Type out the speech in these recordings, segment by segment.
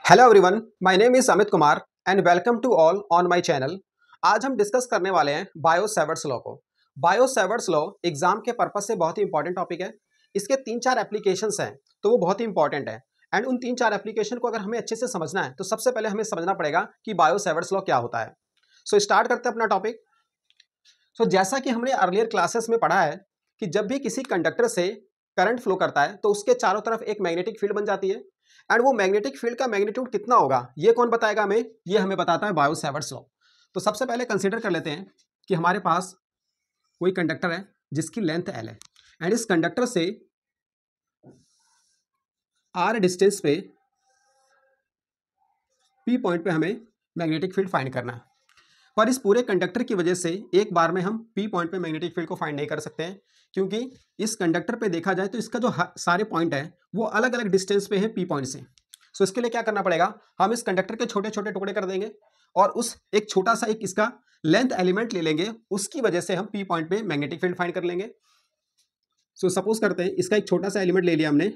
Hello everyone, my name is Amit Kumar and welcome to all on my channel. आज हम discuss करने वाले हैं बायो सेवर्ट्स लॉ को। बायो सेवर्ट्स लॉ एग्जाम के पर्पज से बहुत ही इंपॉर्टेंट टॉपिक है। इसके 3-4 एप्लीकेशंस हैं तो वो बहुत ही इंपॉर्टेंट है। एंड उन 3-4 एप्लीकेशन को अगर हमें अच्छे से समझना है तो सबसे पहले हमें समझना पड़ेगा कि बायो सेवर्ट्स लॉ क्या होता है। सो स्टार्ट करते हैं अपना टॉपिक। सो जैसा कि हमने अर्लियर क्लासेस में पढ़ा है कि जब भी किसी कंडक्टर से करंट फ्लो करता है तो उसके चारों तरफ एक मैग्नेटिक फील्ड बन जाती है। एंड वो मैग्नेटिक फील्ड का मैग्नीट्यूड कितना होगा ये कौन बताएगा हमें? ये हमें बताता है बायो सेवर्ट्स लॉ। तो सबसे पहले कंसीडर कर लेते हैं कि हमारे पास कोई कंडक्टर है जिसकी लेंथ एल है एंड इस कंडक्टर से आर डिस्टेंस पे पी पॉइंट पे हमें मैग्नेटिक फील्ड फाइंड करना है। पर इस पूरे कंडक्टर की वजह से एक बार में हम पी पॉइंट पे मैग्नेटिक फील्ड को फाइंड नहीं कर सकते हैं, क्योंकि इस कंडक्टर पे देखा जाए तो इसका जो सारे पॉइंट है वो अलग अलग डिस्टेंस पे है पी पॉइंट से। सो इसके लिए क्या करना पड़ेगा, हम इस कंडक्टर के छोटे छोटे टुकड़े कर देंगे और उस एक छोटा सा एक इसका लेंथ एलिमेंट ले लेंगे, उसकी वजह से हम पी पॉइंट पे मैग्नेटिक फील्ड फाइंड कर लेंगे। सो सपोज करते हैं इसका एक छोटा सा एलिमेंट ले लिया हमने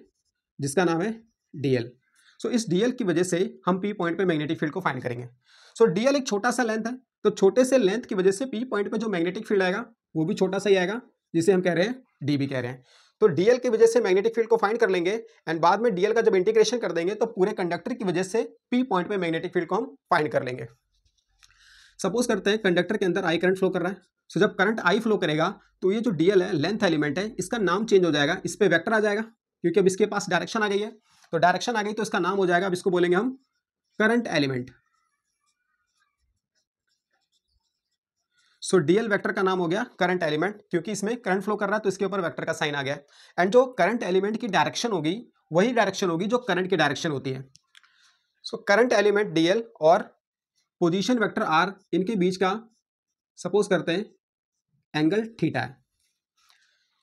जिसका नाम है डीएल। सो इस डीएल की वजह से हम पी पॉइंट पे मैग्नेटिक फील्ड को फाइंड करेंगे। सो डीएल एक छोटा सा लेंथ है, तो छोटे से लेंथ की वजह से पी पॉइंट पे जो मैग्नेटिक फील्ड आएगा वो भी छोटा सा ही आएगा, जिसे हम कह रहे हैं डीबी कह रहे हैं। तो डीएल की वजह से मैग्नेटिक फील्ड को फाइंड कर लेंगे एंड बाद में डीएल का जब इंटीग्रेशन कर देंगे तो पूरे कंडक्टर की वजह से पी पॉइंट पे मैग्नेटिक फील्ड को हम फाइंड कर लेंगे। सपोज करते हैं कंडक्टर के अंदर आई करंट फ्लो कर रहा है। सो जब करंट आई फ्लो करेगा तो ये जो डीएल है लेंथ एलिमेंट है इसका नाम चेंज हो जाएगा, इस पे वेक्टर आ जाएगा क्योंकि अब इसके पास डायरेक्शन आ गई है। तो डायरेक्शन आ गई तो इसका नाम हो जाएगा, अब इसको बोलेंगे हम करंट एलिमेंट। सो डीएल वेक्टर का नाम हो गया करंट एलिमेंट, क्योंकि इसमें करंट फ्लो कर रहा है तो इसके ऊपर वेक्टर का साइन आ गया। एंड जो करंट एलिमेंट की डायरेक्शन होगी वही डायरेक्शन होगी जो करंट की डायरेक्शन होती है। सो करंट एलिमेंट डीएल और पोजीशन वेक्टर आर, इनके बीच का सपोज करते हैं एंगल थीटा है।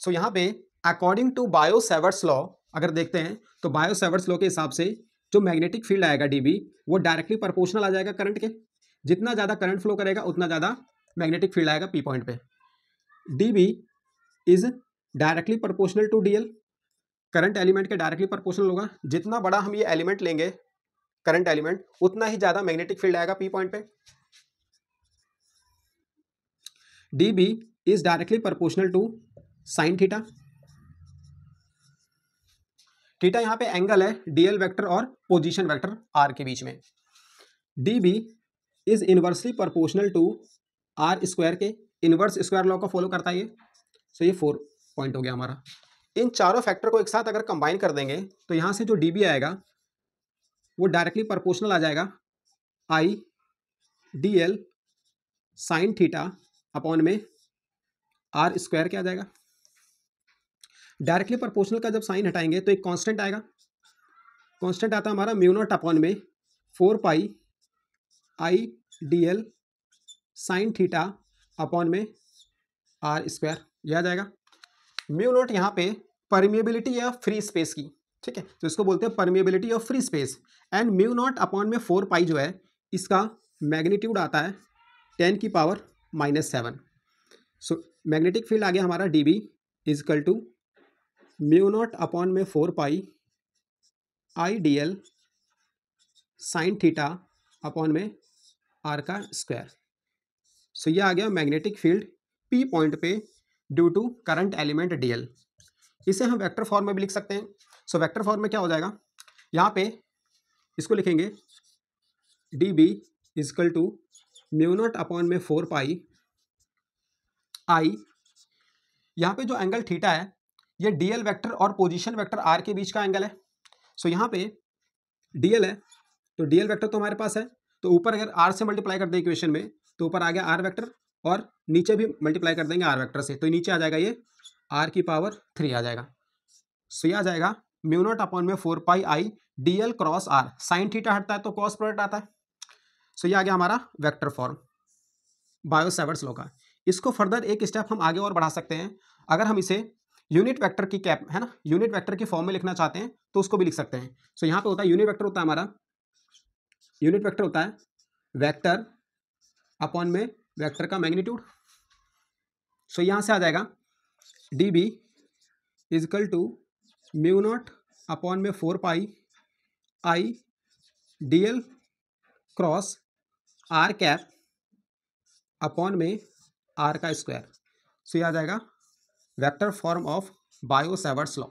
सो यहाँ पे according to Biot Savart's law अगर देखते हैं तो बायो सेवर्ट्स लॉ के हिसाब से जो मैग्नेटिक फील्ड आएगा डीबी वो डायरेक्टली प्रोपोर्शनल आ जाएगा करंट के। जितना ज़्यादा करंट फ्लो करेगा उतना ज़्यादा मैग्नेटिक फील्ड आएगा पी पॉइंट पे। DB is directly proportional to dL, current element के डायरेक्टली प्रोपोर्शनल होगा। जितना बड़ा हम ये एलिमेंट लेंगे करंट एलिमेंट उतना ही ज़्यादा मैग्नेटिक फील्ड आएगा पी पॉइंट पे। DB is directly proportional to sine theta. Theta यहाँ पे एंगल है डीएल वेक्टर और पोजीशन वेक्टर आर के बीच में। DB is inversely proportional to r square के, इनवर्स स्क्वायर लॉ को फॉलो करता है ये। सो ये 4 पॉइंट हो गया हमारा। इन चारों फैक्टर को एक साथ अगर कंबाइन कर देंगे तो यहाँ से जो डीबी आएगा वो डायरेक्टली प्रोपोर्शनल आ जाएगा आई D L sine theta upon में आर स्क्वायर क्या आ जाएगा। डायरेक्टली प्रोपोर्शनल का जब साइन हटाएंगे तो एक कांस्टेंट आएगा, कांस्टेंट आता है हमारा म्यू नॉट अपॉन में 4 pi I D L sine theta upon में आर स्क्वायर, यह आ जाएगा। म्यू नॉट यहाँ पे परमिएबिलिटी या फ्री स्पेस की, ठीक है, तो इसको बोलते हैं permeability of free space. And mu naught upon में 4 पाई जो है इसका मैग्नीट्यूड आता है 10 की पावर -7। सो मैग्नेटिक फील्ड आ गया हमारा D B equal to mu naught upon में 4 pi I D L sine theta upon में आर का स्क्वायर। सो ये आ गया मैग्नेटिक फील्ड पी पॉइंट पे due to current element DL. इसे हम वेक्टर फॉर्म में भी लिख सकते हैं। सो वेक्टर फॉर्म में क्या हो जाएगा, यहाँ पे इसको लिखेंगे d B equal to mu naught upon में 4 पाई आई, यहाँ पे जो एंगल थीटा है ये डीएल वेक्टर और पोजीशन वेक्टर आर के बीच का एंगल है। सो यहाँ पे डीएल है तो डीएल वेक्टर तो हमारे पास है, तो ऊपर अगर आर से मल्टीप्लाई कर दें इक्वेशन में तो ऊपर आ गया आर वेक्टर और नीचे भी मल्टीप्लाई कर देंगे आर वेक्टर से, तो नीचे आ जाएगा ये आर की पावर 3 आ जाएगा। सो ये आ जाएगा म्यू नॉट अपॉन में 4 pi I D L cross R, sine theta हटता है तो कॉस प्रोडक्ट आता है। सो ये आ गया हमारा vector form bio Savart's law का। इसको फर्दर एक स्टेप हम आगे और बढ़ा सकते हैं, अगर हम इसे यूनिट वेक्टर की कैप है ना, यूनिट वेक्टर की फॉर्म में लिखना चाहते हैं तो उसको भी लिख सकते हैं। सो यहाँ पे होता है यूनिट वेक्टर होता है हमारा, यूनिट वेक्टर होता है वेक्टर अपॉन में वेक्टर का मैग्नीट्यूड। सो यहाँ से आ जाएगा D B equal to mu naught upon में 4 pi I DL cross R cap upon में आर का स्क्वायर। सो ये आ जाएगा vector form of Biot Savart's law.